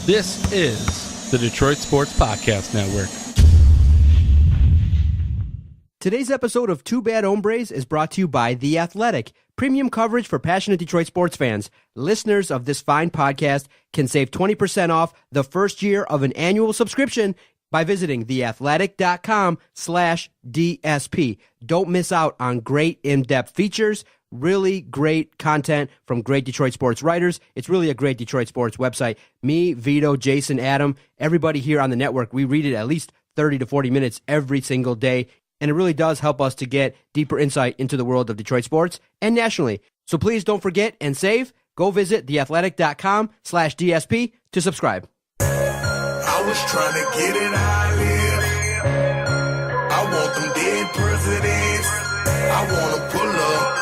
This is the Detroit Sports Podcast Network. Today's episode of Two Bad Hombres is brought to you by The Athletic, premium coverage for passionate Detroit sports fans. Listeners of this fine podcast can save 20% off the first year of an annual subscription by visiting theathletic.com/DSP. Don't miss out on great in-depth features, really great content from great Detroit sports writers. It's really a great Detroit sports website. Me, Vito, Jason, Adam, everybody here on the network, we read it at least 30 to 40 minutes every single day. And it really does help us to get deeper insight into the world of Detroit sports and nationally. So please don't forget and save. Go visit theathletic.com/DSP to subscribe. I was trying to get it how I live. I want them dead presidents. I want to pull up,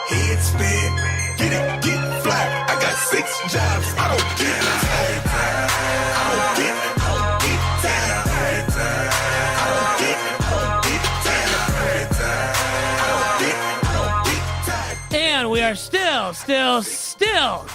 head spin, get it, get fly. I got 6 jobs. I don't get tired. I don't get tired. And we are still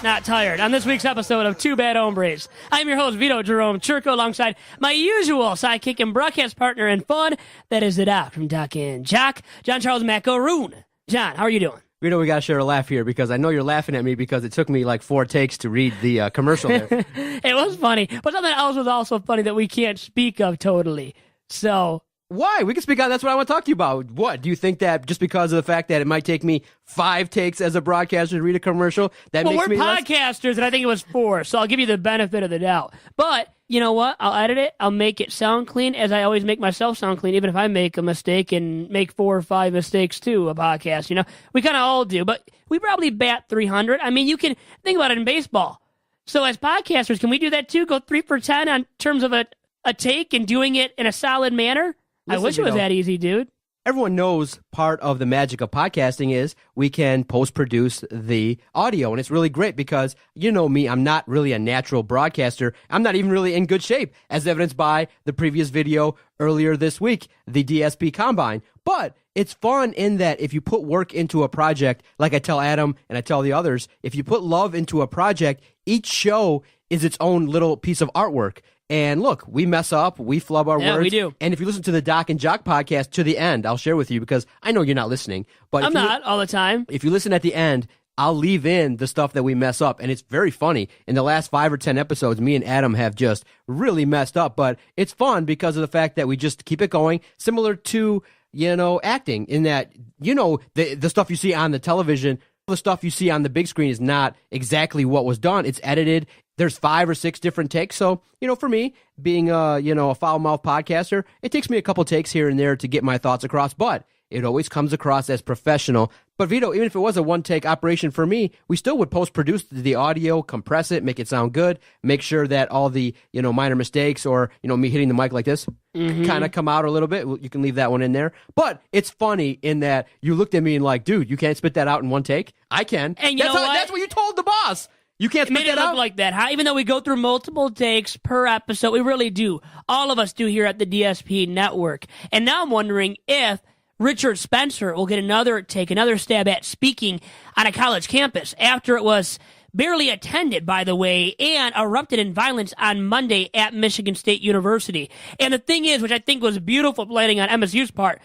not tired on this week's episode of Two Bad Hombres. I'm your host, Vito Jerome Churko, alongside my usual sidekick and broadcast partner in fun, that is the Doc from Doc and Jock, John Charles Macaroon. John, how are you doing? Vito, we got to share a laugh here because I know you're laughing at me because it took me like 4 takes to read the commercial there. It was funny, but something else was also funny that we can't speak of totally. So... Why? We can speak on. That's what I want to talk to you about. What? Do you think that just because of the fact that it might take me 5 takes as a broadcaster to read a commercial, that makes me we're podcasters, and I think it was 4, so I'll give you the benefit of the doubt. But, you know what? I'll edit it. I'll make it sound clean, as I always make myself sound clean, even if I make a mistake and make 4 or 5 mistakes, too, a podcast, you know? We kind of all do, but we probably bat 300. I mean, you can think about it in baseball. So as podcasters, can we do that, too? Go 3 for 10 on terms of a take and doing it in a solid manner? Listen, I wish it was that easy, dude. Everyone knows part of the magic of podcasting is we can post-produce the audio, and it's really great because, you know me, I'm not really a natural broadcaster. I'm not even really in good shape, as evidenced by the previous video earlier this week, the DSP Combine. But it's fun in that if you put work into a project, like I tell Adam and I tell the others, if you put love into a project, each show is its own little piece of artwork. And look, we mess up, we flub our words. Yeah, we do. And if you listen to the Doc and Jock podcast to the end, I'll share with you because I know you're not listening. But I'm not all the time. If you listen at the end, I'll leave in the stuff that we mess up. And it's very funny. In the last 5 or 10 episodes, me and Adam have just really messed up. But it's fun because of the fact that we just keep it going, similar to, you know, acting, in that, you know, the stuff you see on the television, the stuff you see on the big screen is not exactly what was done. It's edited. There's 5 or 6 different takes. So, you know, for me, being a foul-mouthed podcaster, it takes me a couple takes here and there to get my thoughts across, but it always comes across as professional. But Vito, even if it was a one-take operation for me, we still would post-produce the audio, compress it, make it sound good, make sure that all the, you know, minor mistakes or, you know, me hitting the mic like this kind of come out a little bit. You can leave that one in there. But it's funny in that you looked at me and like, dude, you can't spit that out in one take? I can. And you know what? That's what you told the boss. You can't spit that out? It made it look like that, huh? Even though we go through multiple takes per episode, we really do. All of us do here at the DSP Network. And now I'm wondering if Richard Spencer will get another stab at speaking on a college campus after it was barely attended, by the way, and erupted in violence on Monday at Michigan State University. And the thing is, which I think was beautiful planning on MSU's part,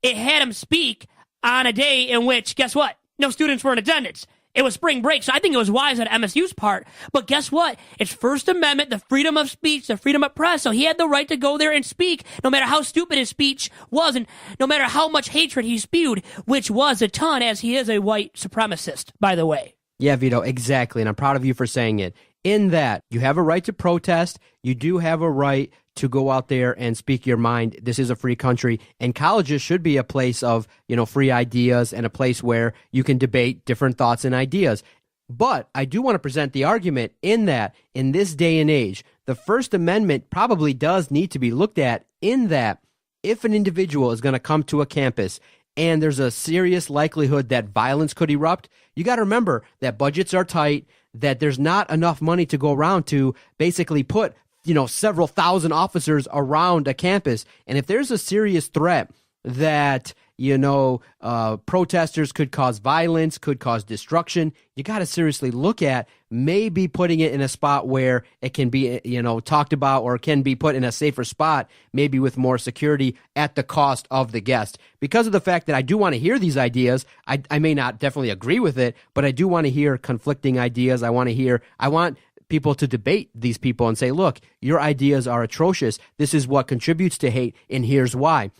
it had him speak on a day in which, guess what? No students were in attendance. It was spring break, so I think it was wise on MSU's part. But guess what? It's First Amendment, the freedom of speech, the freedom of press. So he had the right to go there and speak, no matter how stupid his speech was, and no matter how much hatred he spewed, which was a ton, as he is a white supremacist, by the way. Yeah, Vito, exactly, and I'm proud of you for saying it. In that, you have a right to protest, you do have a right to go out there and speak your mind. This is a free country, and colleges should be a place of, you know, free ideas and a place where you can debate different thoughts and ideas. But I do want to present the argument in that, in this day and age, the First Amendment probably does need to be looked at in that if an individual is going to come to a campus and there's a serious likelihood that violence could erupt, you got to remember that budgets are tight, that there's not enough money to go around to basically put, you know, several thousand officers around a campus. And if there's a serious threat that, protesters could cause violence, could cause destruction. You got to seriously look at maybe putting it in a spot where it can be, talked about, or can be put in a safer spot, maybe with more security at the cost of the guest. Because of the fact that I do want to hear these ideas, I may not definitely agree with it, but I do want to hear conflicting ideas. I want people to debate these people and say, look, your ideas are atrocious. This is what contributes to hate, and here's why.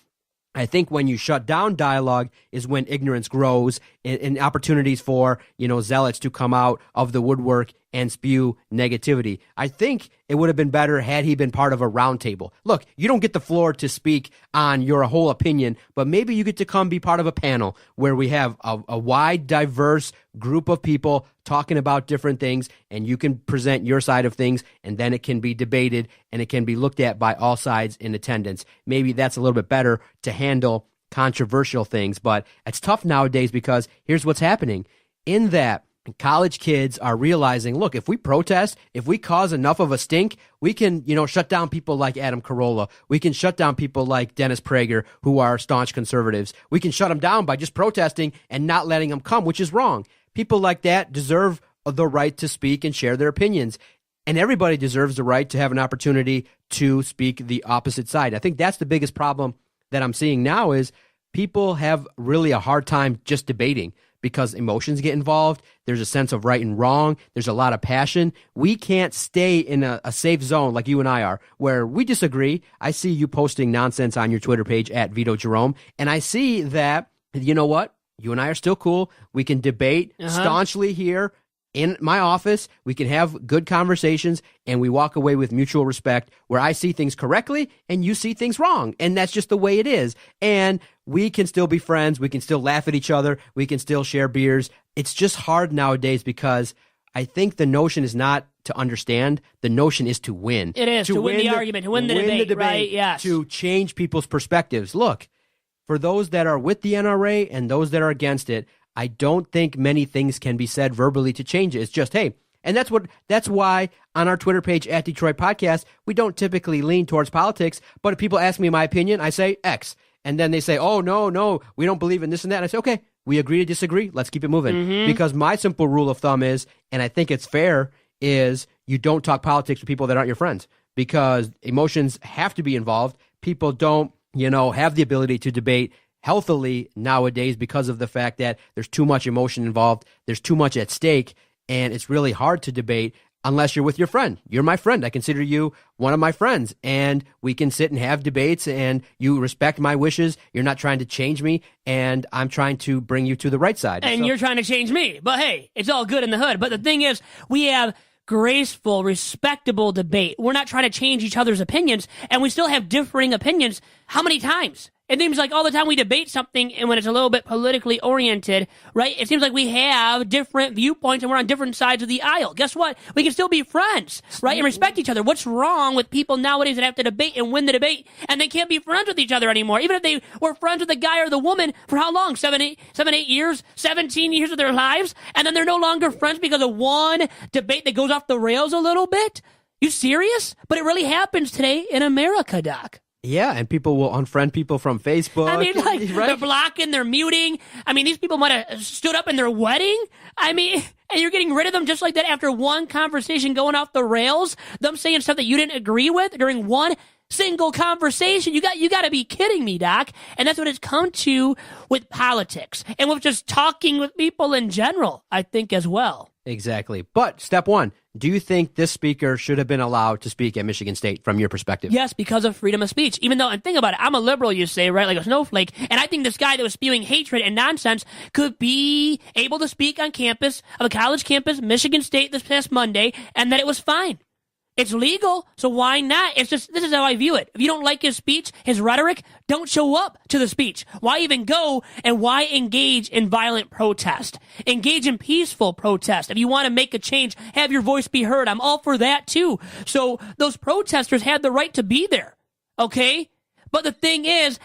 I think when you shut down dialogue is when ignorance grows and opportunities for, zealots to come out of the woodwork and spew negativity. I think it would have been better had he been part of a roundtable. Look, you don't get the floor to speak on your whole opinion, but maybe you get to come be part of a panel where we have a wide, diverse group of people talking about different things, and you can present your side of things, and then it can be debated, and it can be looked at by all sides in attendance. Maybe that's a little bit better to handle controversial things, but it's tough nowadays because here's what's happening. In that, college kids are realizing, look, if we protest, if we cause enough of a stink, we can, shut down people like Adam Carolla. We can shut down people like Dennis Prager, who are staunch conservatives. We can shut them down by just protesting and not letting them come, which is wrong. People like that deserve the right to speak and share their opinions. And everybody deserves the right to have an opportunity to speak the opposite side. I think that's the biggest problem that I'm seeing now is people have really a hard time just debating because emotions get involved. There's a sense of right and wrong. There's a lot of passion. We can't stay in a safe zone like you and I are, where we disagree. I see you posting nonsense on your Twitter page at Vito Jerome, and I see that, you know what? You and I are still cool. We can debate staunchly here in my office. We can have good conversations, and we walk away with mutual respect where I see things correctly and you see things wrong. And that's just the way it is. And we can still be friends. We can still laugh at each other. We can still share beers. It's just hard nowadays because I think the notion is not to understand. The notion is to win. It is, to win the argument, to win the debate, right? Yes. To change people's perspectives. Look, for those that are with the NRA and those that are against it, I don't think many things can be said verbally to change it. It's just, hey, and that's why on our Twitter page at Detroit Podcast, we don't typically lean towards politics, but if people ask me my opinion, I say X. And then they say, oh, no, we don't believe in this and that. And I say, okay, we agree to disagree. Let's keep it moving. Because my simple rule of thumb is, and I think it's fair, is you don't talk politics with people that aren't your friends because emotions have to be involved. People don't, have the ability to debate healthily nowadays because of the fact that there's too much emotion involved. There's too much at stake, and it's really hard to debate unless you're with your friend. You're my friend. I consider you one of my friends, and we can sit and have debates, and you respect my wishes. You're not trying to change me, and I'm trying to bring you to the right side. And you're trying to change me. But hey, it's all good in the hood. But the thing is, we have graceful, respectable debate. We're not trying to change each other's opinions, and we still have differing opinions. How many times? It seems like all the time we debate something, and when it's a little bit politically oriented, right, it seems like we have different viewpoints and we're on different sides of the aisle. Guess what? We can still be friends, right, and respect each other. What's wrong with people nowadays that have to debate and win the debate, and they can't be friends with each other anymore? Even if they were friends with the guy or the woman for how long? 7, 8 years, 17 years of their lives, and then they're no longer friends because of one debate that goes off the rails a little bit? You serious? But it really happens today in America, Doc. Yeah, and people will unfriend people from Facebook. I mean, like, right? They're blocking, they're muting. I mean, these people might have stood up in their wedding. I mean, and you're getting rid of them just like that after one conversation going off the rails, them saying stuff that you didn't agree with during one single conversation. You got to be kidding me, Doc. And that's what it's come to with politics and with just talking with people in general, I think, as well. Exactly. But step one, do you think this speaker should have been allowed to speak at Michigan State from your perspective? Yes, because of freedom of speech. Even though, and think about it, I'm a liberal, you say, right, like a snowflake, and I think this guy that was spewing hatred and nonsense could be able to speak on campus, of a college campus, Michigan State this past Monday, and that it was fine. It's legal, so why not? It's just, this is how I view it. If you don't like his speech, his rhetoric, don't show up to the speech. Why even go, and why engage in violent protest? Engage in peaceful protest. If you want to make a change, have your voice be heard. I'm all for that too. So those protesters had the right to be there, okay? But the thing is,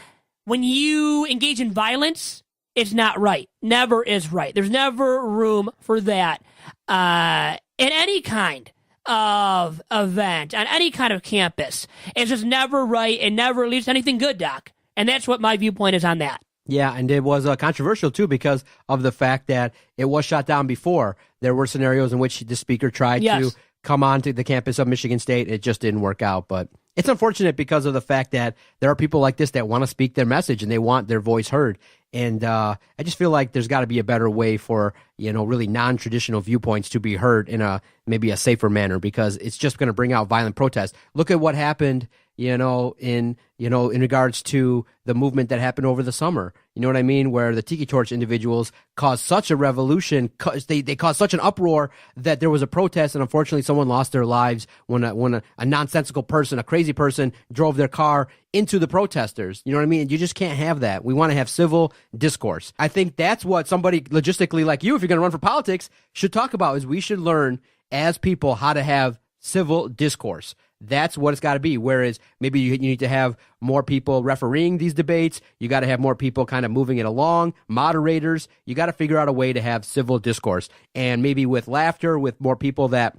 when you engage in violence, it's not right. Never is right. There's never room for that in any kind of event, on any kind of campus. It's just never right and never leads to anything good, Doc. And that's what my viewpoint is on that. Yeah, and it was controversial, too, because of the fact that it was shot down before. There were scenarios in which the speaker tried to come onto the campus of Michigan State. It just didn't work out. But it's unfortunate because of the fact that there are people like this that want to speak their message and they want their voice heard. And I just feel like there's got to be a better way for, really non-traditional viewpoints to be heard in maybe a safer manner, because it's just going to bring out violent protests. Look at what happened, in regards to the movement that happened over the summer. You know what I mean? Where the Tiki Torch individuals caused such a revolution, they caused such an uproar that there was a protest, and unfortunately someone lost their lives when a nonsensical person, a crazy person, drove their car into the protesters. You know what I mean? You just can't have that. We want to have civil discourse. I think that's what somebody logistically like you, if you're going to run for politics, should talk about, is we should learn as people how to have civil discourse. That's what it's got to be. Whereas maybe you need to have more people refereeing these debates. You got to have more people kind of moving it along, moderators. You got to figure out a way to have civil discourse, and maybe with laughter, with more people that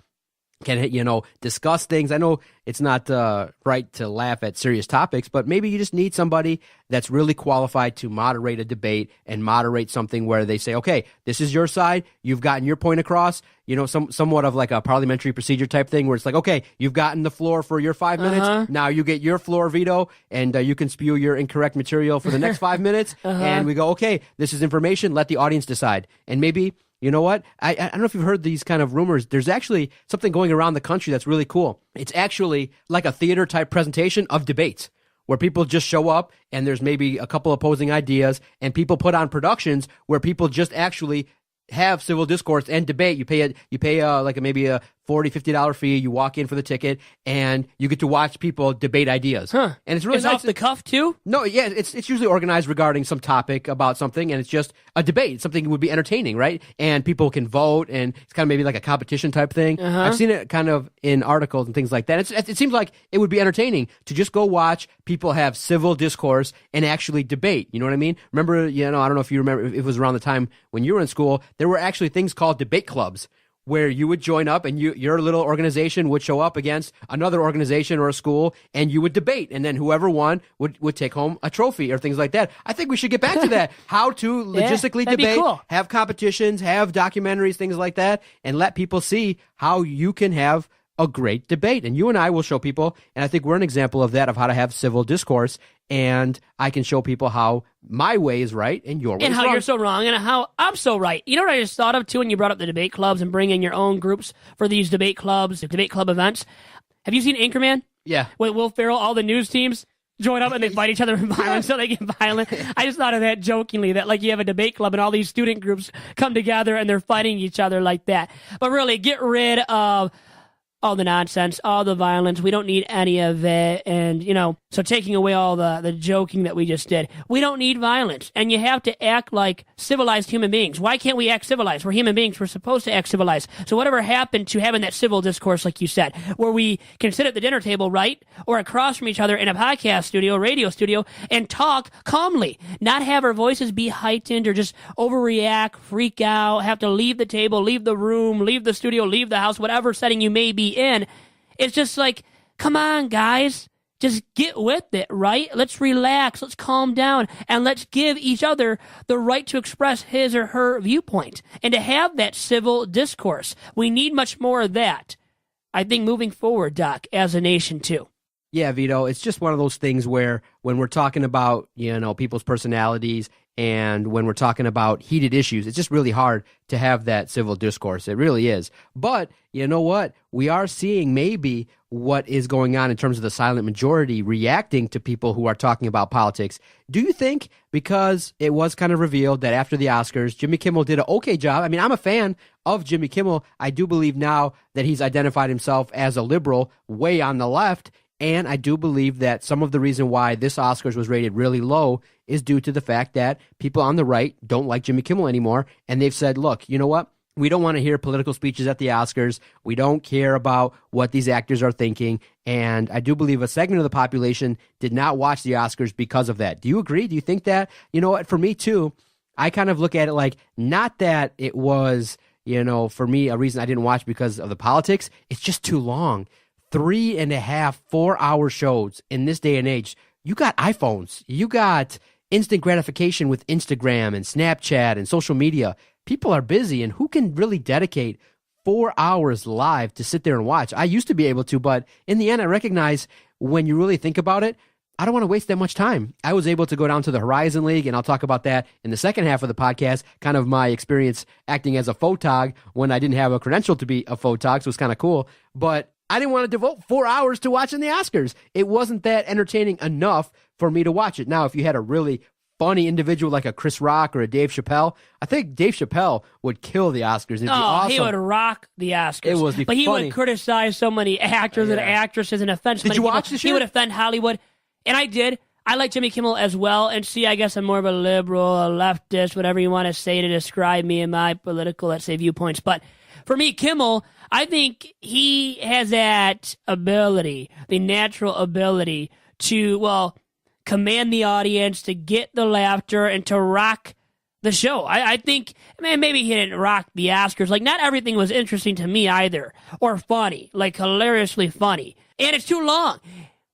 can, discuss things. I know it's not right to laugh at serious topics, but maybe you just need somebody that's really qualified to moderate a debate and moderate something where they say, okay, this is your side. You've gotten your point across, somewhat of like a parliamentary procedure type thing where it's like, okay, you've gotten the floor for your 5 minutes. Now you get your floor, Vito, and you can spew your incorrect material for the next 5 minutes. And we go, okay, this is information. Let the audience decide. And maybe, you know what? I don't know if you've heard these kind of rumors. There's actually something going around the country that's really cool. It's actually like a theater type presentation of debates where people just show up and there's maybe a couple opposing ideas, and people put on productions where people just actually have civil discourse and debate. You pay like maybe a $40, $50 fee. You walk in for the ticket, and you get to watch people debate ideas. And it's really nice. Off the cuff too? No, yeah, it's usually organized regarding some topic about something, and it's just a debate. It's something that would be entertaining, right? And people can vote, and it's kind of maybe like a competition type thing. I've seen it kind of in articles and things like that. It seems like it would be entertaining to just go watch people have civil discourse and actually debate. You know what I mean? Remember, I don't know if you remember, if it was around the time when you were in school, there were actually things called debate clubs, where you would join up and your little organization would show up against another organization or a school, and you would debate, and then whoever won would take home a trophy or things like that. I think we should get back to that. How to logistically debate, cool. Have competitions, have documentaries, things like that, and let people see how you can have a great debate. And you and I will show people, and I think we're an example of that, of how to have civil discourse, and I can show people how my way is right and your way is wrong. And how you're so wrong and how I'm so right. You know what I just thought of, too, when you brought up the debate clubs and bringing your own groups for these debate clubs, debate club events? Have you seen Anchorman? Yeah. With Will Ferrell, all the news teams join up and they fight each other in violence so they get violent. I just thought of that jokingly, that like you have a debate club and all these student groups come together and they're fighting each other like that. But really, get rid of all the nonsense, all the violence. We don't need any of it. And, so taking away all the joking that we just did, we don't need violence. And you have to act like civilized human beings. Why can't we act civilized? We're human beings. We're supposed to act civilized. So whatever happened to having that civil discourse, like you said, where we can sit at the dinner table, right, or across from each other in a podcast studio, radio studio, and talk calmly, not have our voices be heightened or just overreact, freak out, have to leave the table, leave the room, leave the studio, leave the house, whatever setting you may be in. It's just like, come on, guys. Just get with it, right? Let's relax. Let's calm down. And let's give each other the right to express his or her viewpoint and to have that civil discourse. We need much more of that, I think, moving forward, Doc, as a nation, too. Yeah, Vito, it's just one of those things where when we're talking about, people's personalities and when we're talking about heated issues, it's just really hard to have that civil discourse. It really is. But you know what? We are seeing maybe what is going on in terms of the silent majority reacting to people who are talking about politics. Do you think, because it was kind of revealed that after the Oscars, Jimmy Kimmel did an okay job? I mean, I'm a fan of Jimmy Kimmel. I do believe now that he's identified himself as a liberal way on the left. And I do believe that some of the reason why this Oscars was rated really low is due to the fact that people on the right don't like Jimmy Kimmel anymore. And they've said, look, you know what? We don't want to hear political speeches at the Oscars. We don't care about what these actors are thinking. And I do believe a segment of the population did not watch the Oscars because of that. Do you agree? Do you think that? You know what? For me, too, I kind of look at it like, not that it was, for me, a reason I didn't watch because of the politics. It's just too long. 3.5, 4-hour shows in this day and age. You got iPhones. You got instant gratification with Instagram and Snapchat and social media. People are busy, and who can really dedicate 4 hours live to sit there and watch? I used to be able to, but in the end, I recognize when you really think about it, I don't want to waste that much time. I was able to go down to the Horizon League, and I'll talk about that in the second half of the podcast, kind of my experience acting as a photog when I didn't have a credential to be a photog, so it was kind of cool. But I didn't want to devote 4 hours to watching the Oscars. It wasn't that entertaining enough for me to watch it. Now, if you had a really funny individual like a Chris Rock or a Dave Chappelle, I think Dave Chappelle would kill the Oscars. It'd be awesome. He would rock the Oscars. It was But he funny. would criticize so many actors and actresses and offend so Did many you people. watch this He year? would offend Hollywood. And I did. I like Jimmy Kimmel as well. And see, I guess I'm more of a liberal, a leftist, whatever you want to say to describe me and my political, let's say, viewpoints. But for me, Kimmel, I think he has that ability, the natural ability to, well, command the audience, to get the laughter, and to rock the show. I think, man, maybe he didn't rock the Oscars. Like, not everything was interesting to me either, or funny, like hilariously funny. And it's too long.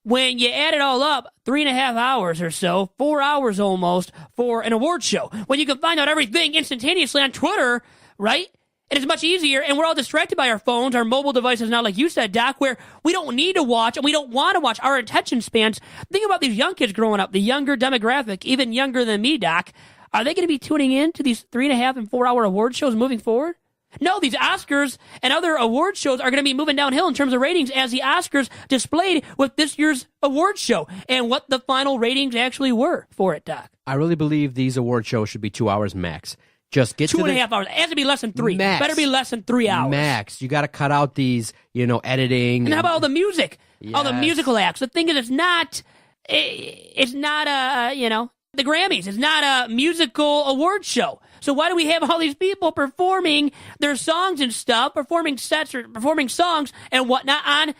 When you add it all up, 3.5 hours or so, 4 hours almost, for an award show, when you can find out everything instantaneously on Twitter, right? And it's much easier, and we're all distracted by our phones, our mobile devices now, like you said, Doc, where we don't need to watch, and we don't want to watch. Our attention spans, think about these young kids growing up, the younger demographic, even younger than me, Doc. Are they going to be tuning in to these 3.5 and 4 hour award shows moving forward? No, these Oscars and other award shows are going to be moving downhill in terms of ratings, as the Oscars displayed with this year's award show and what the final ratings actually were for it, Doc. I really believe these award shows should be 2 hours max. Just get 2.5 hours. It has to be less than 3. Max. Better be less than 3 hours. Max. You got to cut out these, editing. And how about all the music? All the Yes. musical acts. The thing is, it's not the Grammys. It's not a musical award show. So why do we have all these people performing their songs and stuff, performing sets or performing songs and whatnot on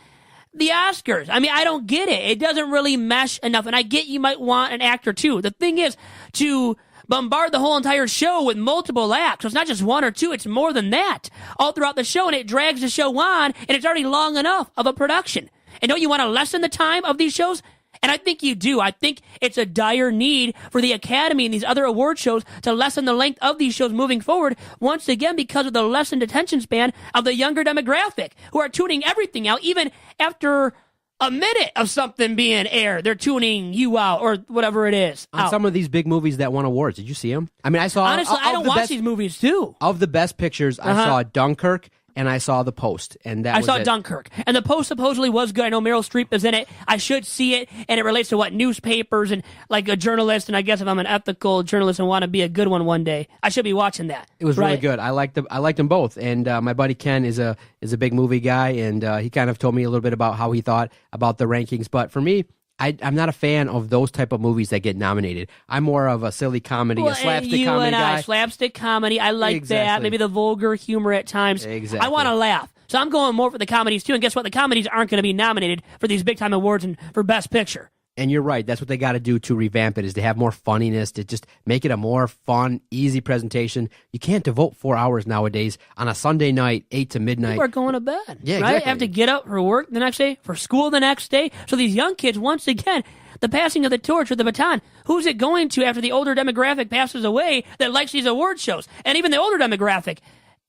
the Oscars? I mean, I don't get it. It doesn't really mesh enough. And I get you might want an actor too. The thing is to bombard the whole entire show with multiple acts. So it's not just one or two. It's more than that all throughout the show. And it drags the show on, and it's already long enough of a production. And don't you want to lessen the time of these shows? And I think you do. I think it's a dire need for the Academy and these other award shows to lessen the length of these shows moving forward, once again, because of the lessened attention span of the younger demographic who are tuning everything out. Even after a minute of something being aired, they're tuning you out, or whatever it is. On some of these big movies that won awards. Did you see them? I mean, I saw... Honestly, I don't watch these movies, too. Of the best pictures, I saw Dunkirk, and I saw The Post, and that I was saw it. Dunkirk, and The Post supposedly was good. I know Meryl Streep is in it. I should see it, and it relates to what newspapers and like a journalist. And I guess if I'm an ethical journalist and want to be a good one day, I should be watching that. It was really right? good. I liked them both. And my buddy Ken is a big movie guy, and he kind of told me a little bit about how he thought about the rankings. But for me, I'm not a fan of those type of movies that get nominated. I'm more of a silly comedy, a slapstick comedy guy. Slapstick comedy. I like that. Maybe the vulgar humor at times. Exactly. I want to laugh. So I'm going more for the comedies, too. And guess what? The comedies aren't going to be nominated for these big-time awards and for Best Picture. And you're right. That's what they got to do to revamp it, is to have more funniness, to just make it a more fun, easy presentation. You can't devote 4 hours nowadays on a Sunday night, 8 to midnight. People are going to bed. Yeah, right? exactly. Have to get up for work the next day, for school the next day. So these young kids, once again, the passing of the torch or the baton, who's it going to after the older demographic passes away that likes these award shows? And even the older demographic,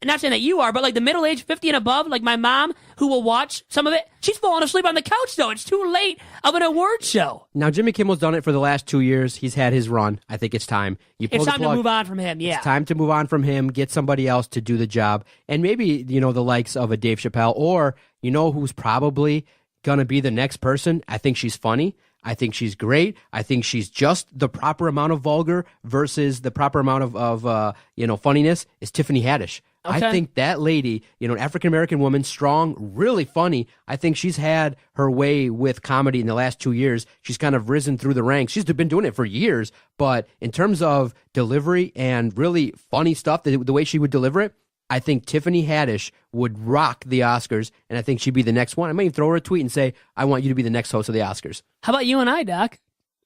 not saying that you are, but like the middle-aged 50 and above, like my mom, who will watch some of it, she's falling asleep on the couch, though. It's too late of an award show. Now, Jimmy Kimmel's done it for the last 2 years. He's had his run. I think it's time. It's time to move on from him, yeah. It's time to move on from him, get somebody else to do the job. And maybe, the likes of a Dave Chappelle, or, who's probably going to be the next person. I think she's funny. I think she's great. I think she's just the proper amount of vulgar versus the proper amount of funniness, is Tiffany Haddish. Okay. I think that lady, an African-American woman, strong, really funny. I think she's had her way with comedy in the last 2 years. She's kind of risen through the ranks. She's been doing it for years, but in terms of delivery and really funny stuff, the way she would deliver it, I think Tiffany Haddish would rock the Oscars, and I think she'd be the next one. I might even throw her a tweet and say, I want you to be the next host of the Oscars. How about you and I, Doc?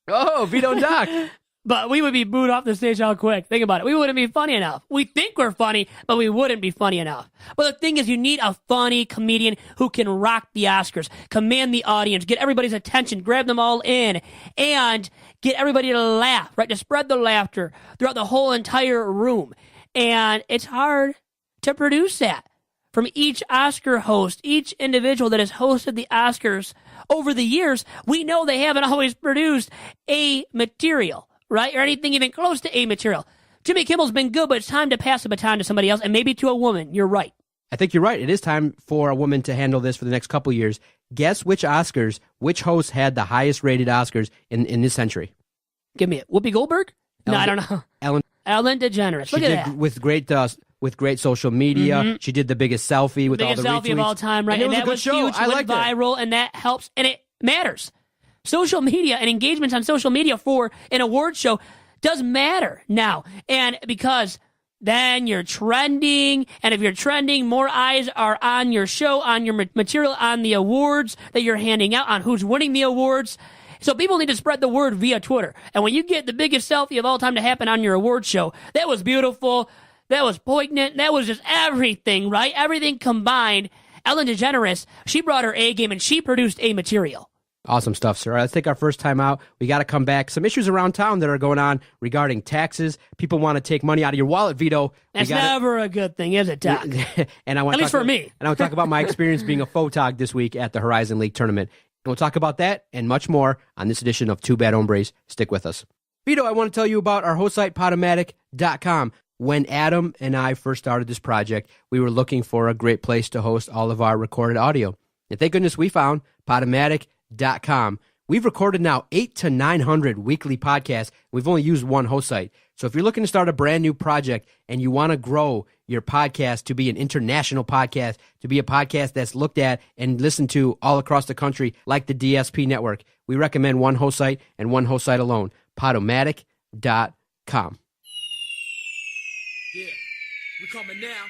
Oh, Vito and Doc. But we would be booed off the stage all quick. Think about it. We wouldn't be funny enough. We think we're funny, but we wouldn't be funny enough. But the thing is, you need a funny comedian who can rock the Oscars, command the audience, get everybody's attention, grab them all in, and get everybody to laugh, right? To spread the laughter throughout the whole entire room. And it's hard to produce that from each Oscar host, each individual that has hosted the Oscars over the years. We know they haven't always produced a material, right? Or anything even close to a material. Jimmy Kimmel's been good, but it's time to pass the baton to somebody else, and maybe to a woman. You're right. I think you're right. It is time for a woman to handle this for the next couple years. Guess which Oscars, which host had the highest rated Oscars in this century? Give me it. Whoopi Goldberg? No, I don't know. Ellen DeGeneres. Look at that. With great social media. She did the biggest selfie with all the retweets. Biggest selfie of all time, right? And that was huge. It went viral, and that helps, and it matters. Social media and engagements on social media for an award show does matter now. And because then you're trending, and if you're trending, more eyes are on your show, on your material, on the awards that you're handing out, on who's winning the awards. So people need to spread the word via Twitter. And when you get the biggest selfie of all time to happen on your award show, that was beautiful. That was poignant. That was just everything, right? Everything combined. Ellen DeGeneres, she brought her A game and she produced a material. Awesome stuff, sir. Let's take our first time out. We got to come back. Some issues around town that are going on regarding taxes. People want to take money out of your wallet, Vito. That's never a good thing, is it, Doc? And I want At least for me. And I want to talk about my experience being a photog this week at the Horizon League tournament. And we'll talk about that and much more on this edition of Two Bad Hombres. Stick with us. Vito, I want to tell you about our host site, Podomatic.com. When Adam and I first started this project, we were looking for a great place to host all of our recorded audio. And thank goodness we found Podomatic.com. We've recorded now 800 to 900 weekly podcasts. We've only used one host site. So if you're looking to start a brand new project and you want to grow your podcast to be an international podcast, to be a podcast that's looked at and listened to all across the country like the DSP network, we recommend one host site and one host site alone, Podomatic.com. Yeah, we coming now.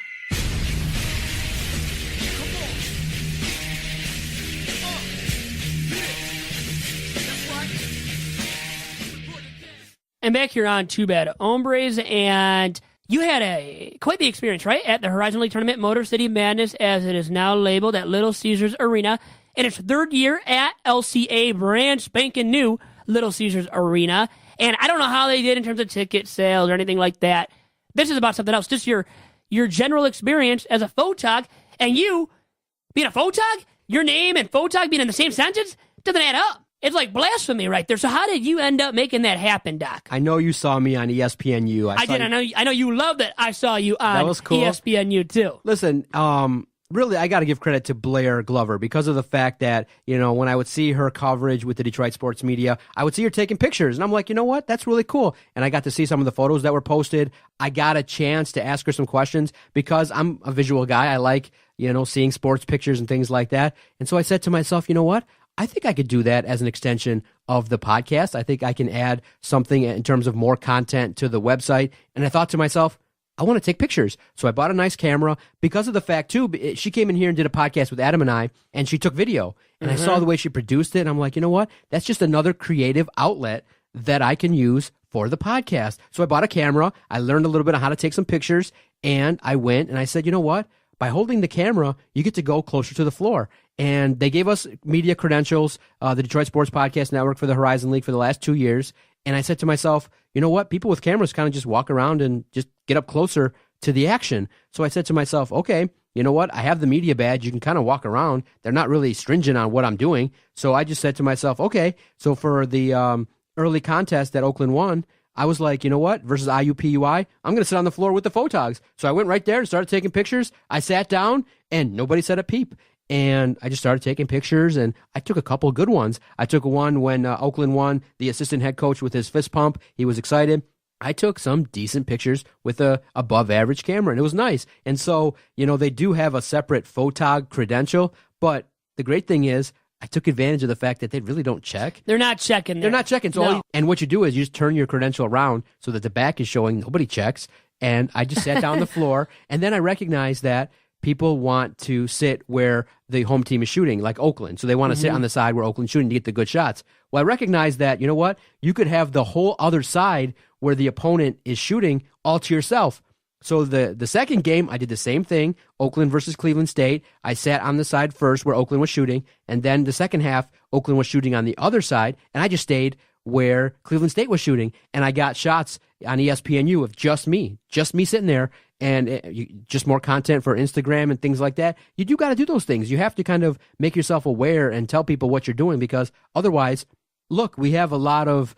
And back here on Two Bad Hombres, and you had quite the experience, right? At the Horizon League Tournament, Motor City Madness, as it is now labeled, at Little Caesars Arena. In its third year at LCA, brand spanking new Little Caesars Arena. And I don't know how they did in terms of ticket sales or anything like that. This is about something else. Just your general experience as a photog, and you being a photog, your name and photog being in the same sentence doesn't add up. It's like blasphemy right there. So how did you end up making that happen, Doc? I know you saw me on ESPNU. I did. I know you love that I saw you on that was cool. ESPNU too. Listen, really, I got to give credit to Blair Glover because of the fact that, when I would see her coverage with the Detroit sports media, I would see her taking pictures. And I'm like, you know what? That's really cool. And I got to see some of the photos that were posted. I got a chance to ask her some questions because I'm a visual guy. I like, seeing sports pictures and things like that. And so I said to myself, you know what? I think I could do that as an extension of the podcast. I think I can add something in terms of more content to the website. And I thought to myself, I want to take pictures. So I bought a nice camera because of the fact, too, she came in here and did a podcast with Adam and I, and she took video. And I saw the way she produced it, and I'm like, you know what? That's just another creative outlet that I can use for the podcast. So I bought a camera. I learned a little bit on how to take some pictures, and I went and I said, you know what? By holding the camera, you get to go closer to the floor. And they gave us media credentials, the Detroit Sports Podcast Network for the Horizon League for the last 2 years. And I said to myself, you know what? People with cameras kind of just walk around and just get up closer to the action. So I said to myself, okay, you know what? I have the media badge. You can kind of walk around. They're not really stringent on what I'm doing. So I just said to myself, okay. So for the early contest that Oakland won, I was like, you know what? Versus IUPUI, I'm going to sit on the floor with the photogs. So I went right there and started taking pictures. I sat down and nobody said a peep. And I just started taking pictures, and I took a couple good ones. I took one when Oakland won, the assistant head coach with his fist pump. He was excited. I took some decent pictures with a above average camera, and it was nice. And so, they do have a separate photog credential, but the great thing is I took advantage of the fact that they really don't check. They're not checking. They're not checking. So and what you do is you just turn your credential around so that the back is showing. Nobody checks. And I just sat down on the floor, and then I recognized that people want to sit where the home team is shooting, like Oakland. So they want to sit on the side where Oakland's shooting to get the good shots. Well, I recognize that, you know what? You could have the whole other side where the opponent is shooting all to yourself. So the second game, I did the same thing, Oakland versus Cleveland State. I sat on the side first where Oakland was shooting, and then the second half, Oakland was shooting on the other side, and I just stayed where Cleveland State was shooting, and I got shots on ESPNU of just me sitting there, and just more content for Instagram and things like that. You do got to do those things. You have to kind of make yourself aware and tell people what you're doing, because otherwise, look, we have a lot of,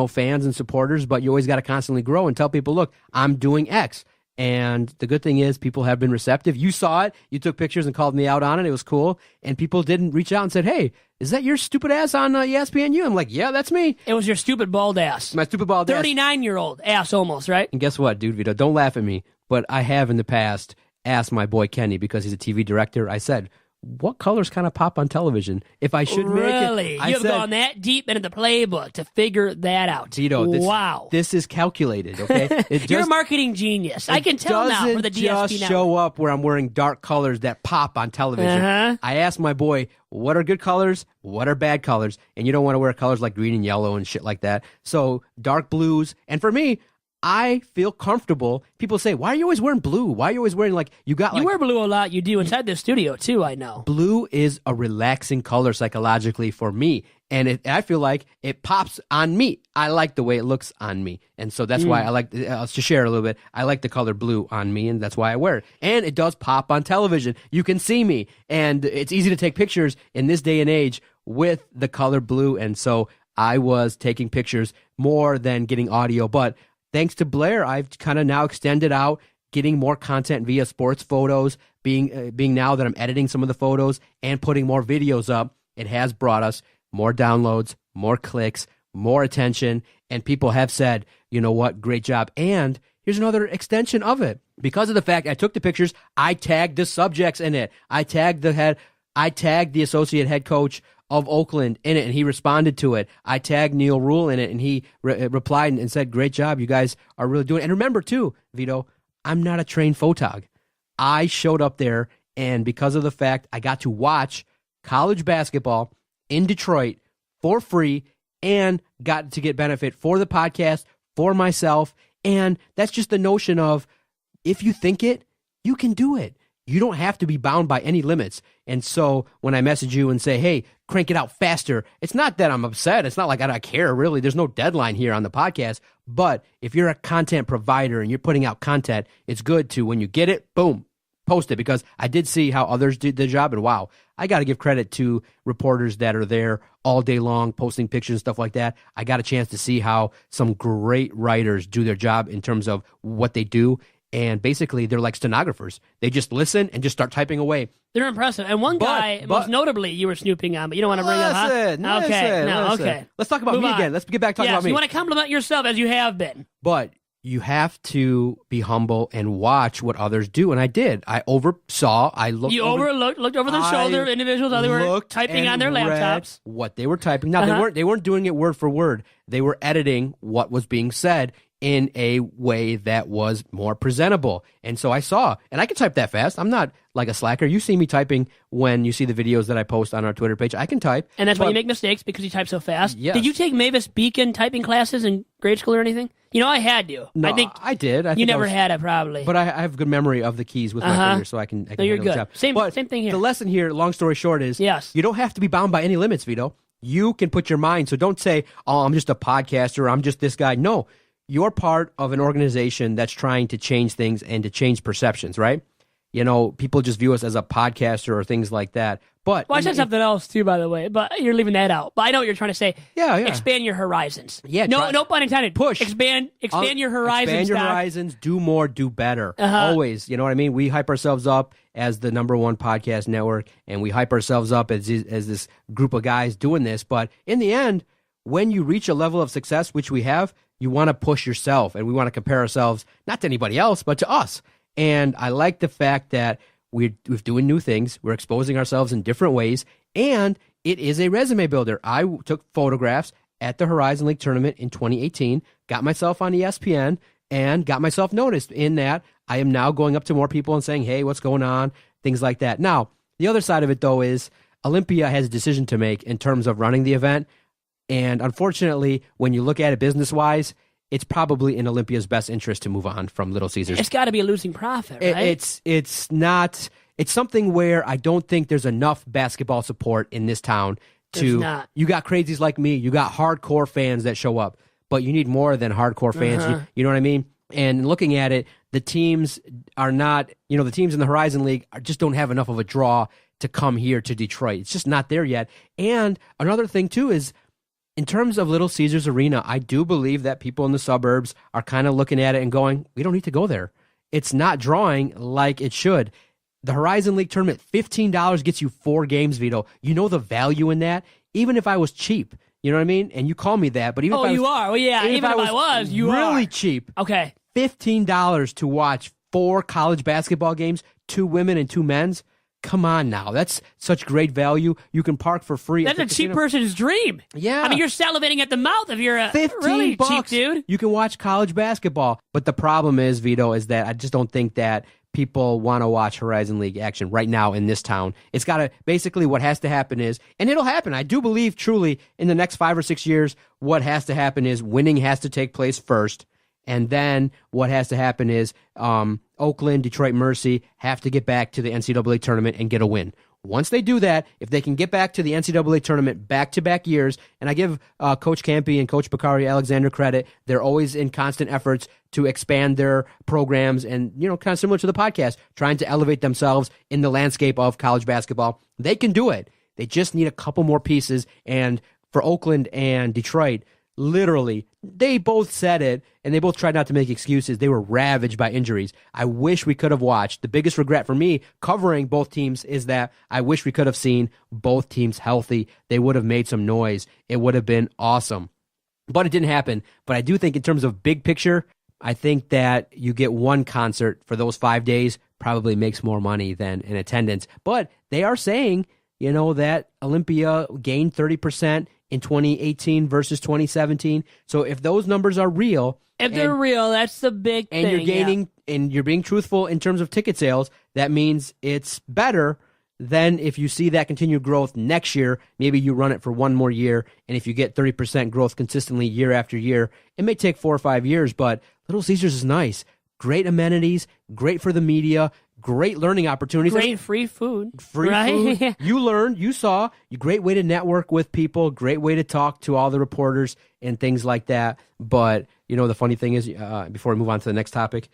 fans and supporters, but you always got to constantly grow and tell people, look, I'm doing X. And the good thing is people have been receptive. You saw it. You took pictures and called me out on it. It was cool. And people didn't reach out and said, hey, is that your stupid ass on ESPNU? I'm like, yeah, that's me. It was your stupid bald ass. My stupid bald ass. 39-year-old ass almost, right? And guess what, dude, Vito? Don't laugh at me. But I have in the past asked my boy Kenny, because he's a TV director, I said, what colors kind of pop on television? If I should make it. Really? You've gone that deep into the playbook to figure that out. Vito, wow. This is calculated, okay? You're a marketing genius. I can tell now for the DSP network. It doesn't show up where I'm wearing dark colors that pop on television. I asked my boy, what are good colors? What are bad colors? And you don't want to wear colors like green and yellow and shit like that. So dark blues. And for me, I feel comfortable. People say, why are you always wearing blue? Why are you always wearing you wear blue a lot. You do inside the studio too, I know. Blue is a relaxing color psychologically for me. And I feel like it pops on me. I like the way it looks on me. And so that's why I like, to share a little bit, I like the color blue on me, and that's why I wear it. And it does pop on television. You can see me. And it's easy to take pictures in this day and age with the color blue. And so I was taking pictures more than getting audio. But thanks to Blair, I've kind of now extended out, getting more content via sports photos, being now that I'm editing some of the photos and putting more videos up. It has brought us more downloads, more clicks, more attention, and people have said, you know what, great job. And here's another extension of it. Because of the fact I took the pictures, I tagged the subjects in it. I tagged the associate head coach of Oakland in it, and he responded to it. I tagged Neil Rule in it, and he replied and said, great job, you guys are really doing it. And remember too, Vito, I'm not a trained photog. I showed up there, and because of the fact I got to watch college basketball in Detroit for free and got to get benefit for the podcast, for myself, and that's just the notion of, if you think it, you can do it. You don't have to be bound by any limits. And so when I message you and say, hey, crank it out faster, it's not that I'm upset. It's not like I don't care, really. There's no deadline here on the podcast. But if you're a content provider and you're putting out content, it's good to, when you get it, boom, post it. Because I did see how others did the job. And wow, I got to give credit to reporters that are there all day long, posting pictures and stuff like that. I got a chance to see how some great writers do their job in terms of what they do. And basically, they're like stenographers. They just listen and just start typing away. They're impressive. And one guy, most notably, you were snooping on, but you don't want to bring up, huh? Okay. Let's talk about me again. Let's get back talking about me. You want to compliment yourself as you have been. But you have to be humble and watch what others do. And I did. I oversaw. I looked. You looked over the shoulder of individuals. They were typing on their laptops. What they were typing. Now, they weren't doing it word for word. They were editing what was being said in a way that was more presentable. And so I saw, and I can type that fast. I'm not like a slacker. You see me typing when you see the videos that I post on our Twitter page. I can type. And that's why you make mistakes, because you type so fast. Yes. Did you take Mavis Beacon typing classes in grade school or anything? I had to. No, I think I did. You never had it, probably. But I have good memory of the keys with my fingers, so I can you're handle good. the job. Same thing here. The lesson here, long story short, is yes, you don't have to be bound by any limits, Vito. You can put your mind. So don't say, oh, I'm just a podcaster, or I'm just this guy. No. You're part of an organization that's trying to change things and to change perceptions, right? People just view us as a podcaster or things like that. But I said something else too, by the way. But you're leaving that out. But I know what you're trying to say. Yeah. Expand your horizons. Yeah. No pun intended. Push. Expand your horizons. Expand your horizons. Do more. Do better. Always. You know what I mean? We hype ourselves up as the #1 podcast network, and we hype ourselves up as this group of guys doing this. But in the end, when you reach a level of success, which we have, you want to push yourself, and we want to compare ourselves not to anybody else, but to us. And I like the fact that we're doing new things. We're exposing ourselves in different ways, and it is a resume builder. I took photographs at the Horizon League tournament in 2018, got myself on ESPN, and got myself noticed in that I am now going up to more people and saying, hey, what's going on? things like that. Now, the other side of it, though, is Olympia has a decision to make in terms of running the event. And unfortunately, when you look at it business-wise, it's probably in Olympia's best interest to move on from Little Caesars. It's got to be a losing profit, right? It's not. It's something where I don't think there's enough basketball support in this town. You got crazies like me. You got hardcore fans that show up, but you need more than hardcore fans. You know what I mean? And looking at it, the teams are not. The teams in the Horizon League just don't have enough of a draw to come here to Detroit. It's just not there yet. And another thing too is, in terms of Little Caesars Arena, I do believe that people in the suburbs are kind of looking at it and going, we don't need to go there. It's not drawing like it should. The Horizon League tournament, $15 gets you 4 games, Vito. You know the value in that? Even if I was cheap, you know what I mean? And you call me that, but even if I was... you are. Well, yeah, even if I was, you are. Really cheap. Okay. $15 to watch 4 college basketball games, 2 women and 2 men's. Come on now. That's such great value. You can park for free. That's a cheap person's dream. Yeah. I mean, you're salivating at the mouth if you're a really cheap dude. You can watch college basketball. But the problem is, Vito, is that I just don't think that people want to watch Horizon League action right now in this town. It's got to, basically what has to happen is, and it'll happen, I do believe truly in the next 5 or 6 years, what has to happen is winning has to take place first. And then what has to happen is Oakland, Detroit Mercy have to get back to the NCAA tournament and get a win. Once they do that, if they can get back to the NCAA tournament back-to-back years, and I give Coach Campy and Coach Bakari Alexander credit, they're always in constant efforts to expand their programs and, kind of similar to the podcast, trying to elevate themselves in the landscape of college basketball. They can do it. They just need a couple more pieces. And for Oakland and Detroit, literally, they both said it, and they both tried not to make excuses. They were ravaged by injuries. I wish we could have watched. The biggest regret for me covering both teams is that I wish we could have seen both teams healthy. They would have made some noise. It would have been awesome. But it didn't happen. But I do think in terms of big picture, I think that you get one concert for those 5 days probably makes more money than in attendance. But they are saying, that Olympia gained 30% in 2018 versus 2017. So if those numbers are real, they're real, that's the big thing. And you're gaining, and you're being truthful in terms of ticket sales, that means it's better than if you see that continued growth next year. Maybe you run it for one more year, and if you get 30% growth consistently year after year, it may take 4 or 5 years, but Little Caesars is nice. Great amenities, great for the media, great learning opportunities. Great free food. Food. You learned, you saw, great way to network with people, great way to talk to all the reporters and things like that. But, the funny thing is, before we move on to the next topic,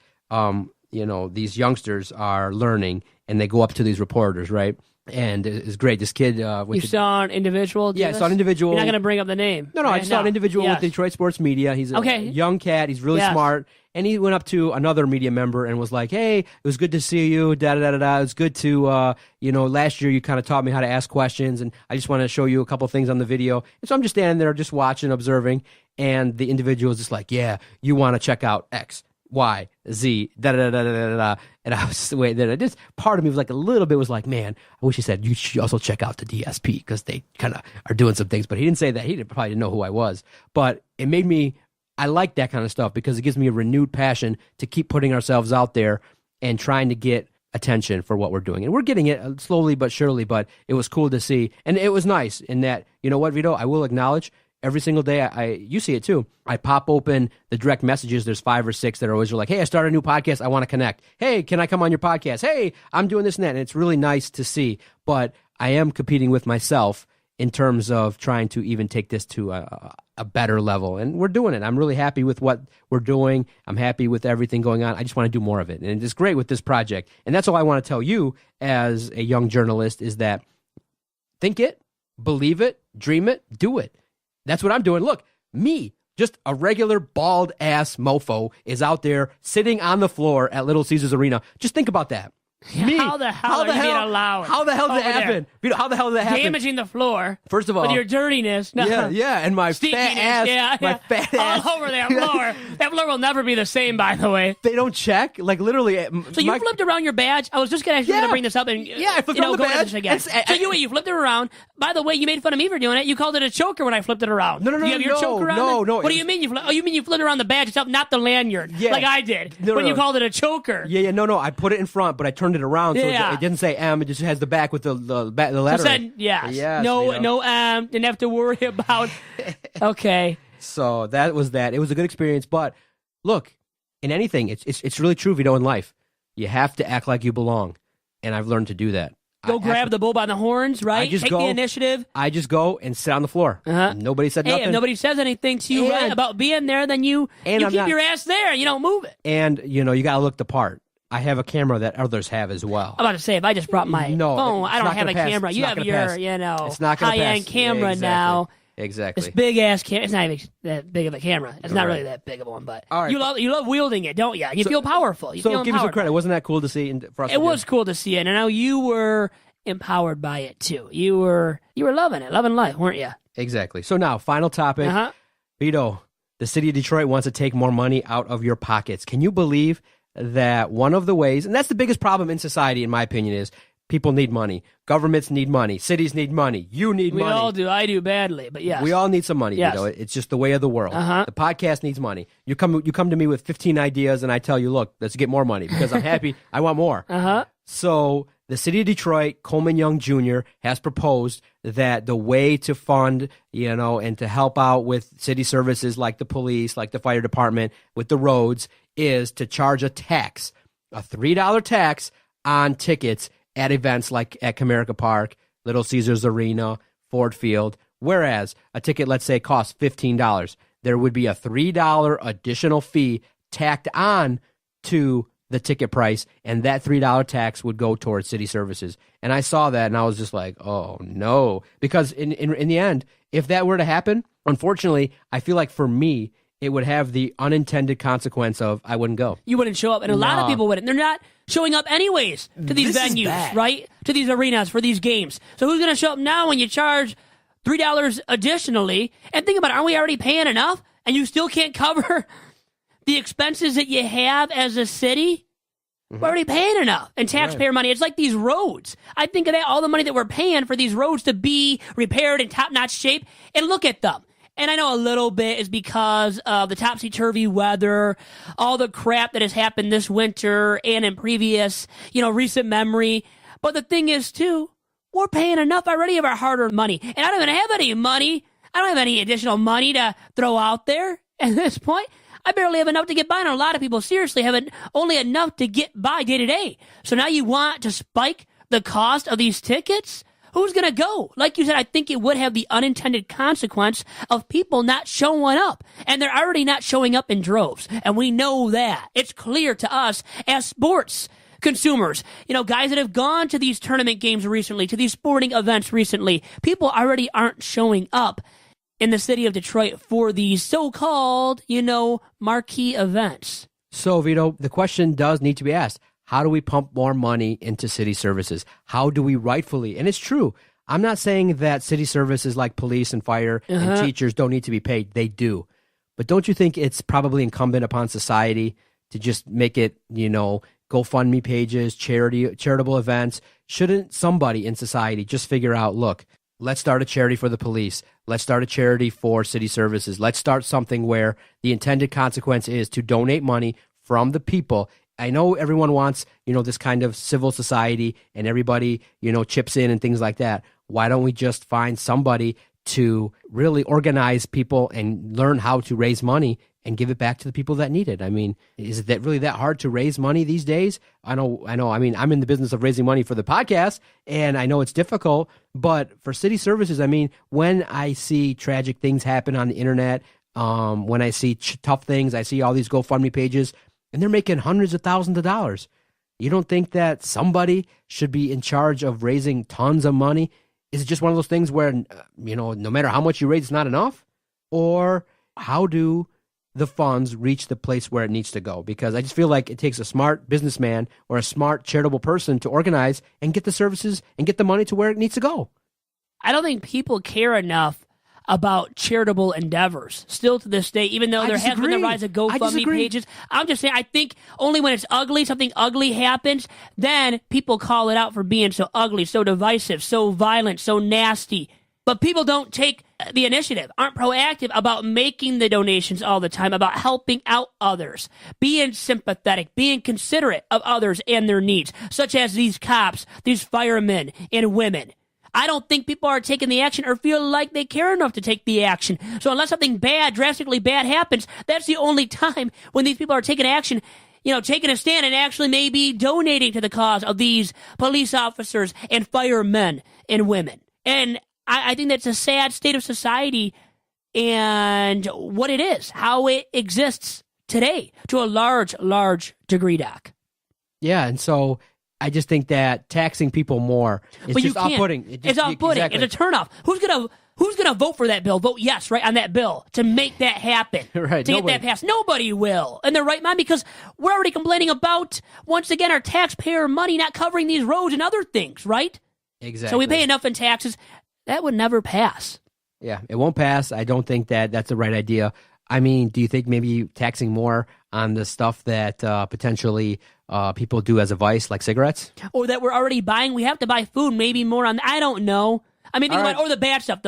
these youngsters are learning and they go up to these reporters, right? And it's great. This kid... you saw an individual? Yeah, I saw an individual. You're not going to bring up the name. No, I just saw an individual with Detroit Sports Media. He's a young cat. He's really smart. And he went up to another media member and was like, hey, it was good to see you, da-da-da-da-da. It was good to, last year you kind of taught me how to ask questions, and I just want to show you a couple things on the video. And so I'm just standing there just watching, observing, and the individual is just like, yeah, you want to check out X, Y, Z, da-da-da-da-da-da. And I was waiting there. Just part of me was like a little bit was like, man, I wish he said, you should also check out the DSP because they kind of are doing some things. But he didn't say that. He probably didn't know who I was. But it made me... I like that kind of stuff because it gives me a renewed passion to keep putting ourselves out there and trying to get attention for what we're doing. And we're getting it slowly but surely, but it was cool to see. And it was nice in that, you know what, Vito, I will acknowledge every single day, you see it too. I pop open the direct messages. There's 5 or 6 that are always like, hey, I started a new podcast. I want to connect. Hey, can I come on your podcast? Hey, I'm doing this and that. And it's really nice to see. But I am competing with myself in terms of trying to even take this to a better level. And we're doing it. I'm really happy with what we're doing. I'm happy with everything going on. I just want to do more of it. And it's great with this project. And that's all I want to tell you as a young journalist is that think it, believe it, dream it, do it. That's what I'm doing. Look, me, just a regular bald-ass mofo is out there sitting on the floor at Little Caesars Arena. Just think about that. Me. How the hell are you being allowed? How the hell did that happen? How the hell did that happen? Damaging the floor. First of all, with your dirtiness. No. Yeah, and my fat ass. My fat ass. All over that floor. That floor will never be the same, by the way. They don't check, like literally. So you flipped around your badge? I was just going to bring this up and I flipped around the badge again. So you flipped it around. By the way, you made fun of me for doing it. You called it a choker when I flipped it around. No. Do you have your choker around? No. What do you mean? You mean you flipped around the badge itself, not the lanyard, like I did when you called it a choker? Yeah. No. I put it in front, but I turned turned it around, so Yeah. it didn't say M. It just has the back with the letter. So said, yes. No, didn't have to worry about. Okay. So that was that. It was a good experience, but look, in anything, it's really true, Vito, in life. You have to act like you belong, and I've learned to do that. Go grab the bull by the horns, right? Take the initiative. I just go and sit on the floor. Nobody said nothing. If nobody says anything to you about being there, then you keep your ass there. You don't move it. And, you got to look the part. I have a camera that others have as well. I'm about to say, if I just brought my phone, I don't have a camera. You have your, high-end camera now. Exactly. This big-ass camera. It's not even that big of a camera. It's not really that big of one, but all right, you love wielding it, don't you? You feel powerful. So give me some credit. Wasn't that cool to see for us? It was cool to see it, and I know you were empowered by it, too. You were loving it, loving life, weren't you? Exactly. So now, final topic. Vito, the city of Detroit wants to take more money out of your pockets. Can you believe that one of the ways, and that's the biggest problem in society, in my opinion, is people need money. Governments need money. Cities need money. You need money. We all do. I do badly, but yes. We all need some money, yes. Vito. It's just the way of the world. The podcast needs money. You come to me with 15 ideas, and I tell you, look, let's get more money because I'm happy. I want more. So the city of Detroit, Coleman Young Jr. has proposed that the way to fund, and to help out with city services like the police, like the fire department, with the roads, is to charge a tax, a $3 tax on tickets at events like at Comerica Park, Little Caesars Arena, Ford Field. Whereas a ticket, let's say, costs $15, there would be a $3 additional fee tacked on to the ticket price, and that $3 tax would go towards city services. And I saw that, and I was just like, oh, no. Because in the end, if that were to happen, unfortunately, I feel like for me, it would have the unintended consequence of I wouldn't go. You wouldn't show up, and a lot of people wouldn't. They're not showing up anyways to these venues, right? To these arenas for these games. So who's going to show up now when you charge $3 additionally? And think about it, aren't we already paying enough? And you still can't cover the expenses that you have as a city? We're already paying enough in taxpayer money. It's like these roads. I think of that, all the money that we're paying for these roads to be repaired in top-notch shape, and look at them. And I know a little bit is because of the topsy-turvy weather, all the crap that has happened this winter and in previous, recent memory. But the thing is, too, we're paying enough already of our hard-earned money. And I don't even have any money. I don't have any additional money to throw out there at this point. I barely have enough to get by, and a lot of people seriously have only enough to get by day to day. So now you want to spike the cost of these tickets? Who's going to go? Like you said, I think it would have the unintended consequence of people not showing up. And they're already not showing up in droves. And we know that. It's clear to us as sports consumers. Guys that have gone to these tournament games recently, to these sporting events recently, people already aren't showing up in the city of Detroit for these so-called, marquee events. So, Vito, the question does need to be asked. How do we pump more money into city services? How do we rightfully? And it's true. I'm not saying that city services like police and fire and teachers don't need to be paid. They do. But don't you think it's probably incumbent upon society to just make it, GoFundMe pages, charitable events? Shouldn't somebody in society just figure out, look, let's start a charity for the police. Let's start a charity for city services. Let's start something where the intended consequence is to donate money from the people. I know everyone wants, this kind of civil society and everybody, chips in and things like that. Why don't we just find somebody to really organize people and learn how to raise money and give it back to the people that need it? I mean, is it really that hard to raise money these days? I know. I mean, I'm in the business of raising money for the podcast, and I know it's difficult, but for city services, I mean, when I see tragic things happen on the internet, when I see tough things, I see all these GoFundMe pages, and they're making hundreds of thousands of dollars. You don't think that somebody should be in charge of raising tons of money? Is it just one of those things where, no matter how much you raise, it's not enough? Or how do the funds reach the place where it needs to go? Because I just feel like it takes a smart businessman or a smart charitable person to organize and get the services and get the money to where it needs to go. I don't think people care enough about charitable endeavors still to this day, even though there has been the rise of GoFundMe pages. I'm just saying, I think only when it's ugly, something ugly happens, then people call it out for being so ugly, so divisive, so violent, so nasty. But people don't take the initiative, aren't proactive about making the donations all the time, about helping out others, being sympathetic, being considerate of others and their needs, such as these cops, these firemen and women. I don't think people are taking the action or feel like they care enough to take the action. So unless something bad, drastically bad happens, that's the only time when these people are taking action, taking a stand and actually maybe donating to the cause of these police officers and firemen and women. And I think that's a sad state of society and what it is, how it exists today to a large, large degree, Doc. Yeah, and so I just think that taxing people more is just off-putting. It's off-putting. Exactly. It's a turnoff. Who's gonna vote for that bill? Vote yes, right, on that bill to make that happen. Right. To get that passed. Nobody will. In their right mind, because we're already complaining about, once again, our taxpayer money not covering these roads and other things, right? Exactly. So we pay enough in taxes. That would never pass. Yeah, it won't pass. I don't think that that's the right idea. I mean, do you think maybe taxing more on the stuff that potentially people do as a vice, like cigarettes? Or that we're already buying? We have to buy food, maybe more on I don't know. I mean, think about or the bad stuff,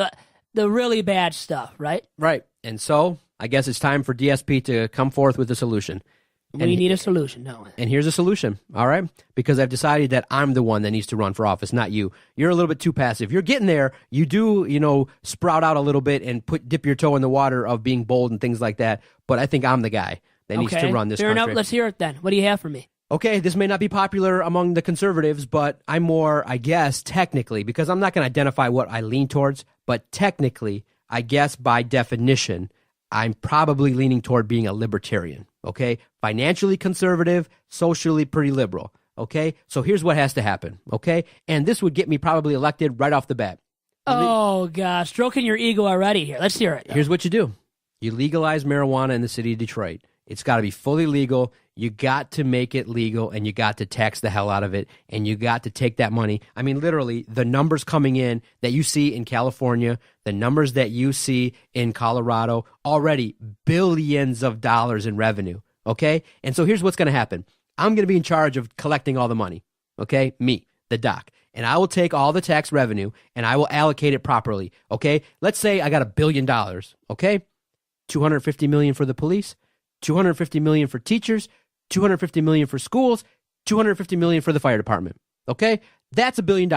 the really bad stuff, right? Right. And so I guess it's time for DSP to come forth with a solution. We need a solution, no. And here's a solution, all right? Because I've decided that I'm the one that needs to run for office, not you. You're a little bit too passive. You're getting there. You do, sprout out a little bit and dip your toe in the water of being bold and things like that. But I think I'm the guy that needs to run this country. Fair enough. Let's hear it then. What do you have for me? Okay, this may not be popular among the conservatives, but I'm more, I guess, technically, because I'm not going to identify what I lean towards, but technically, I guess by definition, I'm probably leaning toward being a libertarian, okay? Financially conservative, socially pretty liberal, okay? So here's what has to happen, okay? And this would get me probably elected right off the bat. Oh, gosh, stroking your ego already here. Let's hear it. Here's what you do. You legalize marijuana in the city of Detroit. It's got to be fully legal. You got to make it legal, and you got to tax the hell out of it, and you got to take that money. I mean, literally, the numbers coming in that you see in California, the numbers that you see in Colorado, already billions of dollars in revenue, okay? And so here's what's going to happen. I'm going to be in charge of collecting all the money, okay? Me, the doc. And I will take all the tax revenue, and I will allocate it properly, okay? Let's say I got $1 billion, okay? $250 million for the police, $250 million for teachers, $250 million for schools, $250 million for the fire department. Okay? That's $1 billion.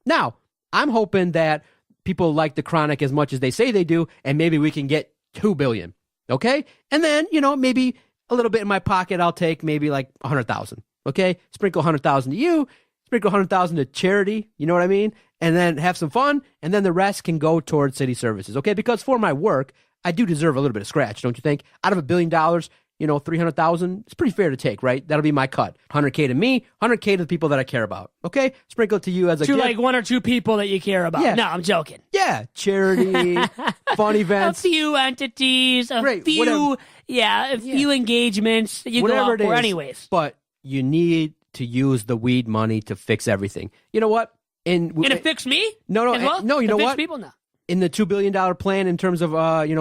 Now, I'm hoping that people like the Chronic as much as they say they do, and maybe we can get $2 billion. Okay? And then, maybe a little bit in my pocket, I'll take maybe like $100,000. Okay? Sprinkle $100,000 to you, sprinkle $100,000 to charity, you know what I mean? And then have some fun, and then the rest can go towards city services. Okay? Because for my work, I do deserve a little bit of scratch, don't you think? Out of $1 billion, $300,000, it's pretty fair to take, right? That'll be my cut. $100K to me, $100K to the people that I care about. Okay? Sprinkle it to you as a gift. Like one or two people that you care about. Yeah. No, I'm joking. Yeah. Charity, fun events. A few entities, a few engagements that you go out for anyways. But you need to use the weed money to fix everything. You know what? And it fix me? No, as well? No, you know fix what? People? No. In the $2 billion plan in terms of,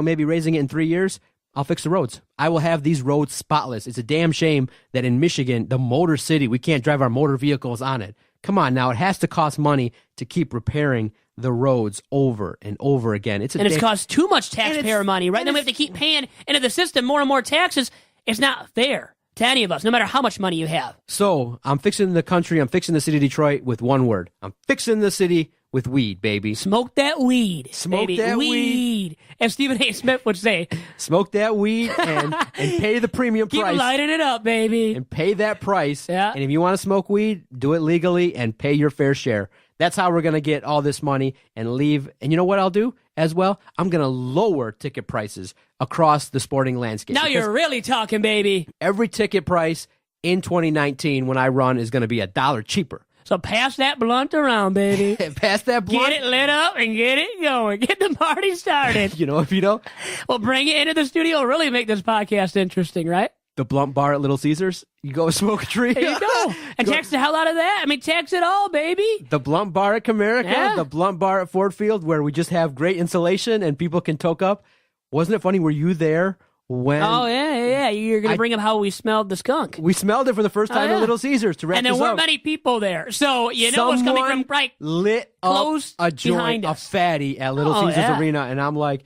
maybe raising it in 3 years, I'll fix the roads. I will have these roads spotless. It's a damn shame that in Michigan, the motor city, we can't drive our motor vehicles on it. Come on now. It has to cost money to keep repairing the roads over and over again. It's cost too much taxpayer money, right? Then we have to keep paying into the system more and more taxes. It's not fair to any of us, no matter how much money you have. So I'm fixing the country. I'm fixing the city of Detroit with one word. I'm fixing the city with weed, baby. Smoke that weed. Smoke baby. that weed. As Stephen A. Smith would say. Smoke that weed and pay the premium price. Keep lighting it up, baby. And pay that price. Yeah. And if you want to smoke weed, do it legally and pay your fair share. That's how we're going to get all this money and leave. And you know what I'll do as well? I'm going to lower ticket prices across the sporting landscape. Now you're really talking, baby. Every ticket price in 2019 when I run is going to be $1 cheaper. So pass that blunt around, baby. Pass that blunt. Get it lit up and get it going. Get the party started. If you don't. Well, bring it into the studio. Really make this podcast interesting, right? The blunt bar at Little Caesars. You go smoke a tree. There you go. And tax the hell out of that. I mean, tax it all, baby. The blunt bar at Comerica. Yeah. The blunt bar at Ford Field where we just have great insulation and people can toke up. Wasn't it funny? Were you there when Oh, yeah. You're going to bring up how we smelled the skunk. we smelled it for the first time yeah. at Little Caesars to wrap And there this weren't up. many people there. So you know what's coming from right lit close up a joint, behind a us. fatty at Little Oh, Caesars yeah. Arena, and I'm like,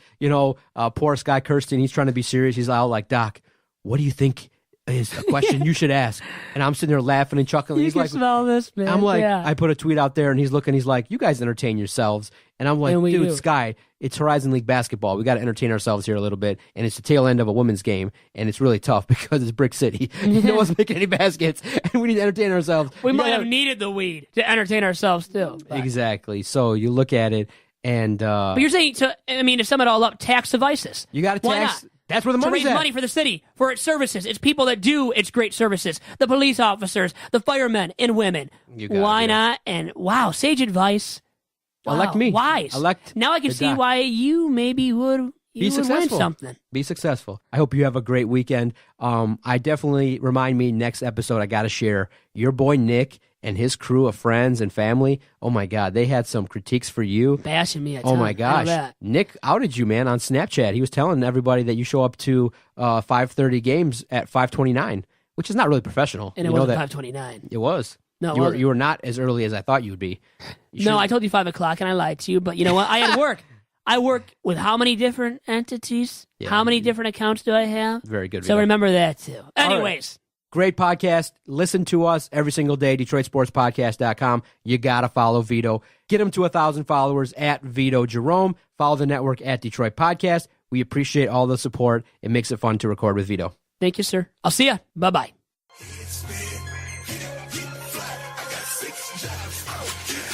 poor Sky Kirsten, he's trying to be serious. He's all like, Doc, what do you think is a question you should ask? And I'm sitting there laughing and chuckling. You He's can like, smell this, man. I'm like, yeah. I put a tweet out there, and he's looking. He's like, you guys entertain yourselves. And I'm like, And we dude, do. Sky, it's Horizon League basketball. We got to entertain ourselves here a little bit. And it's the tail end of a women's game, and it's really tough because it's Brick City. No one's making any baskets, and we need to entertain ourselves. we You might gotta- have needed the weed to entertain ourselves, too. But Exactly. So you look at it, and But you're saying, to sum it all up, tax devices. you got to Why tax. not? That's where the To money's raise at. money for the city, for its services. It's people that do its great services. The police officers, the firemen and women. You got it, Why yeah. not? And wow, sage advice. Wow, Elect me. Wise. Elect now I can the see Doc. why you maybe would Be would win successful. something. Be successful. I hope you have a great weekend. I definitely remind me next episode I got to share your boy Nick and his crew of friends and family. Oh my God, they had some critiques for you. Bashing me. Oh my gosh, Nick outed you, man, on Snapchat. He was telling everybody that you show up to 5:30 games at 5:29, which is not really professional. And it You know wasn't that 5:29. it was. No, it you wasn't. were not as early as I thought you would be. You No, should- I told you 5 o'clock and I lied to you, but you know what? I had work. I work with how many different entities? Yeah. How many different accounts do I have? Very good. So Vito. remember that too. right. Anyways. Great podcast. Listen to us every single day, DetroitSportsPodcast.com. You got to follow Vito. Get him to 1,000 followers at Vito Jerome. Follow the network at Detroit Podcast. We appreciate all the support. It makes it fun to record with Vito. Thank you, sir. I'll see ya. Bye-bye. Spin, hit, fly. I got 6 jobs.